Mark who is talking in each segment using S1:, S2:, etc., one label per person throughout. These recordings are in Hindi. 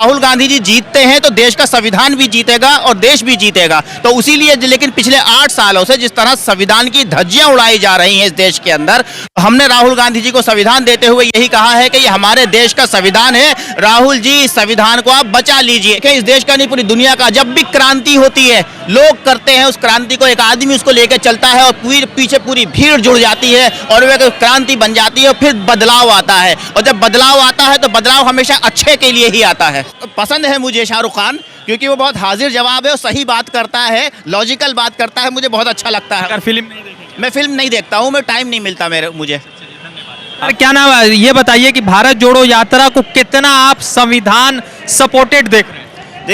S1: राहुल गांधी जी जीतते हैं तो देश का संविधान भी जीतेगा और देश भी जीतेगा। तो उसीलिए लेकिन पिछले 8 सालों से जिस तरह संविधान की धज्जियां उड़ाई जा रही हैं इस देश के अंदर, हमने राहुल गांधी जी को संविधान देते हुए यही कहा है कि ये हमारे देश का संविधान है। राहुल जी इस संविधान को आप बचा लीजिए कि इस देश का नहीं पूरी दुनिया का। जब भी क्रांति होती है लोग करते हैं उस क्रांति को, एक आदमी उसको लेकर चलता है और पीछे पूरी भीड़ जुड़ जाती है और वह क्रांति बन जाती है और फिर बदलाव आता है। और जब बदलाव आता है तो बदलाव हमेशा अच्छे के लिए ही आता है। पसंद है मुझे शाहरुख खान क्योंकि वो बहुत हाजिर जवाब है और सही बात करता है, लॉजिकल बात करता है, मुझे बहुत अच्छा लगता है।
S2: अगर फिल्म नहीं देखेंगे?
S1: मैं फिल्म नहीं देखता हूँ, मैं टाइम नहीं मिलता मुझे।
S2: क्या नाम है, ये बताइए कि भारत जोड़ो यात्रा को कितना आप संविधान सपोर्टेड देख रहे हैं?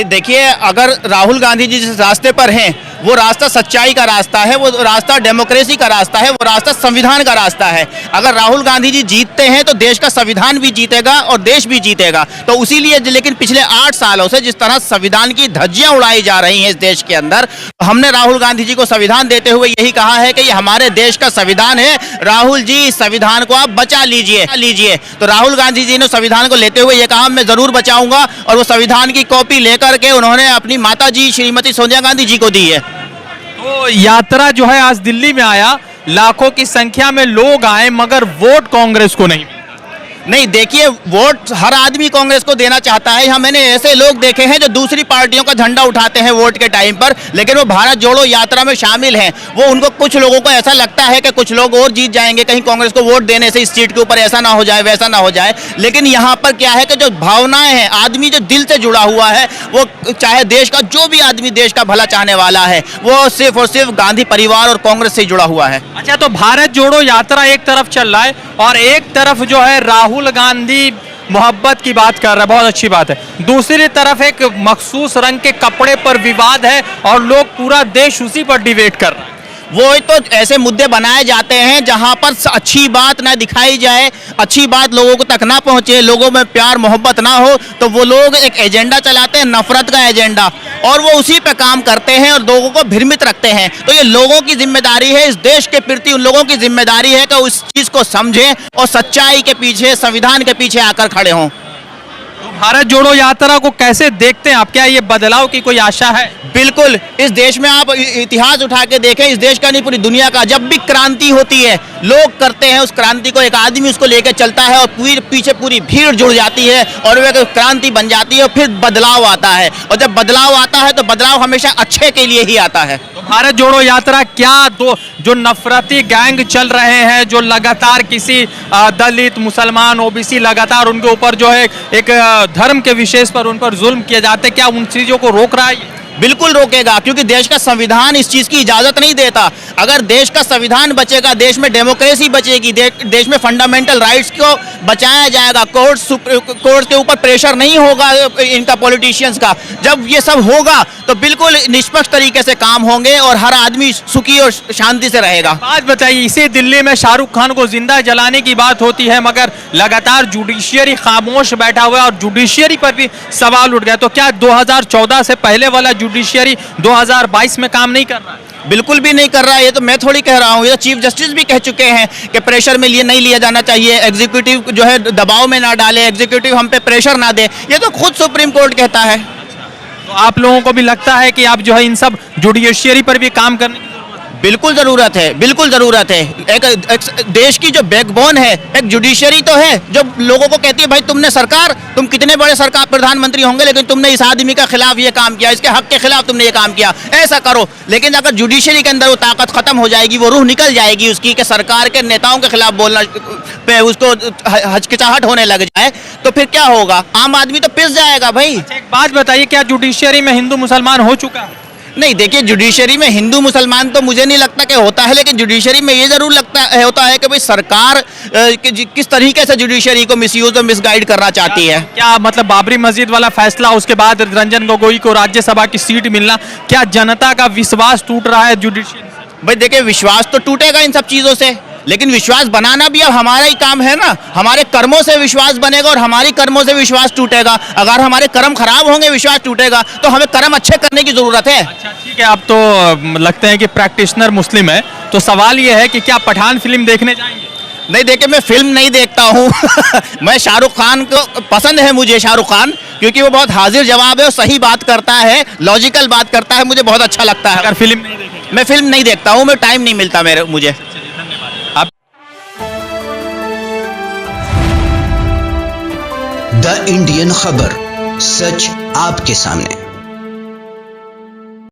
S1: देखिए, अगर राहुल गांधी जी जिस रास्ते पर हैं वो रास्ता सच्चाई का रास्ता है, वो रास्ता डेमोक्रेसी का रास्ता है, वो रास्ता संविधान का रास्ता है। अगर राहुल गांधी जी जीतते हैं तो देश का संविधान भी जीतेगा और देश भी जीतेगा। तो उसीलिए लेकिन पिछले 8 सालों से जिस तरह संविधान की धज्जियां उड़ाई जा रही हैं इस देश के अंदर, हमने राहुल गांधी जी को संविधान देते हुए यही कहा है कि ये हमारे देश का संविधान है। राहुल जी इस संविधान को आप बचा लीजिए। तो राहुल गांधी जी ने संविधान को लेते हुए ये कहा मैं जरूर बचाऊंगा और वो संविधान की कॉपी करके उन्होंने अपनी माता जी श्रीमती सोनिया गांधी जी को दी है।
S2: तो यात्रा जो है आज दिल्ली में आया, लाखों की संख्या में लोग आए, मगर वोट कांग्रेस को नहीं।
S1: देखिए, वोट हर आदमी कांग्रेस को देना चाहता है। यहाँ मैंने ऐसे लोग देखे हैं जो दूसरी पार्टियों का झंडा उठाते हैं वोट के टाइम पर, लेकिन वो भारत जोड़ो यात्रा में शामिल हैं। वो उनको कुछ लोगों को ऐसा लगता है कि कुछ लोग और जीत जाएंगे कहीं कांग्रेस को वोट देने से, इस सीट के ऊपर ऐसा ना हो जाए वैसा ना हो जाए। लेकिन यहाँ पर क्या है कि जो भावनाएं हैं, आदमी जो दिल से जुड़ा हुआ है, वो चाहे देश का जो भी आदमी देश का भला चाहने वाला है, वो सिर्फ और सिर्फ गांधी परिवार और कांग्रेस से जुड़ा हुआ है।
S2: अच्छा, तो भारत जोड़ो यात्रा एक तरफ चल रहा है और एक तरफ जो है राहुल गांधी मोहब्बत की बात कर रहा है, बहुत अच्छी बात है। दूसरी तरफ एक मखसूस रंग के कपड़े पर विवाद है और लोग पूरा देश उसी पर डिबेट कर रहा है।
S1: वो तो ऐसे मुद्दे बनाए जाते हैं जहां पर अच्छी बात ना दिखाई जाए, अच्छी बात लोगों को तक ना पहुंचे, लोगों में प्यार मोहब्बत ना हो, तो वो लोग एक एजेंडा चलाते हैं, नफरत का एजेंडा, और वो उसी पे काम करते हैं और लोगों को भ्रमित रखते हैं। तो ये लोगों की जिम्मेदारी है, इस देश के प्रति उन लोगों की जिम्मेदारी है कि उस चीज को समझें और सच्चाई के पीछे, संविधान के पीछे आकर खड़े हों।
S2: भारत जोड़ो यात्रा को कैसे देखते हैं आप? क्या ये बदलाव की कोई आशा है?
S1: बिल्कुल, इस देश में आप इतिहास उठा के देखें, इस देश का नहीं पूरी दुनिया का। जब भी क्रांति होती है लोग करते हैं उस क्रांति को, एक आदमी उसको लेकर चलता है और पीछे पूरी भीड़ जुड़ जाती है और वह क्रांति बन जाती है और फिर बदलाव आता है। और जब बदलाव आता है तो बदलाव हमेशा अच्छे के लिए ही आता है।
S2: तो भारत जोड़ो यात्रा क्या जो नफरती गैंग चल रहे हैं, जो लगातार किसी दलित, मुसलमान, ओबीसी, लगातार उनके ऊपर जो है एक धर्म के विशेष पर उन पर जुल्म किए जाते, क्या उन चीजों को रोक रहा है?
S1: बिल्कुल रोकेगा, क्योंकि देश का संविधान इस चीज की इजाजत नहीं देता। अगर देश का संविधान बचेगा, देश में डेमोक्रेसी बचेगी, देश में फंडामेंटल राइट्स को बचाया जाएगा, कोर्ट के ऊपर प्रेशर नहीं होगा इनका, पॉलिटिशियंस का। जब ये सब होगा तो बिल्कुल निष्पक्ष तरीके से काम होंगे और हर आदमी सुखी और शांति से रहेगा।
S2: बात बताइए, इसी दिल्ली में शाहरुख खान को जिंदा जलाने की बात होती है, मगर लगातार जुडिशियरी खामोश बैठा हुआ है और जुडिशियरी पर भी सवाल उठ गया। तो क्या 2014 से पहले वाला जुडिशियरी 2022 में काम नहीं कर रहा है?
S1: बिल्कुल भी नहीं कर रहा है। ये तो मैं थोड़ी कह रहा हूँ, ये चीफ जस्टिस भी कह चुके हैं कि प्रेशर में नहीं लिया जाना चाहिए, एग्जीक्यूटिव जो है दबाव में ना डाले, एग्जीक्यूटिव हम पे प्रेशर ना दे। ये तो खुद सुप्रीम कोर्ट कहता है।
S2: तो आप लोगों को भी लगता है कि आप जो है इन सब जुडिशियरी पर भी काम करने की
S1: बिल्कुल जरूरत है, बिल्कुल जरूरत है। एक देश की जो बैकबोन है, एक जुडिशरी तो है जो लोगों को कहती है भाई तुम कितने बड़े सरकार प्रधानमंत्री होंगे, लेकिन तुमने इस आदमी के खिलाफ ये काम किया, इसके हक के खिलाफ तुमने ये काम किया, ऐसा करो। लेकिन अगर जुडिशरी के अंदर वो ताकत खत्म हो जाएगी, वो रूह निकल जाएगी उसकी कि सरकार के नेताओं के खिलाफ बोलना पे उसको हचकिचाहट होने लग जाए, तो फिर क्या होगा? आम आदमी तो पिस जाएगा भाई।
S2: एक बात बताइए, क्या जुडिशरी में हिंदू मुसलमान हो चुका है?
S1: नहीं, देखिए, जुडिशरी में हिंदू मुसलमान तो मुझे नहीं लगता कि होता है, लेकिन जुडिशरी में ये जरूर होता है कि भाई सरकार किस तरीके से जुडिशरी को मिसयूज और मिसगाइड करना चाहती है।
S2: क्या मतलब बाबरी मस्जिद वाला फैसला, उसके बाद रंजन गोगोई को राज्यसभा की सीट मिलना, क्या जनता का विश्वास टूट रहा है जुडिशरी से?
S1: भाई देखिए, विश्वास तो टूटेगा इन सब चीजों से, लेकिन विश्वास बनाना भी अब हमारा ही काम है ना। हमारे कर्मों से विश्वास बनेगा और हमारी कर्मों से विश्वास टूटेगा। अगर हमारे कर्म खराब होंगे, विश्वास टूटेगा, तो हमें कर्म अच्छे करने की जरूरत है।
S2: अच्छा, ठीक है। आप तो लगते हैं कि प्रैक्टिशनर मुस्लिम है, तो सवाल ये है कि क्या पठान फिल्म देखने जाएंगे?
S1: नहीं देखे, मैं फिल्म नहीं देखता हूँ मैं शाहरुख खान को पसंद है, मुझे शाहरुख खान, क्योंकि वो बहुत हाजिर जवाब है और सही बात करता है, लॉजिकल बात करता है, मुझे बहुत अच्छा लगता है।
S2: अगर फिल्म नहीं देखेंगे
S1: मैं फिल्म नहीं देखता हूँ, मैं टाइम नहीं मिलता मुझे।
S2: आप
S3: द इंडियन खबर, सच आपके सामने।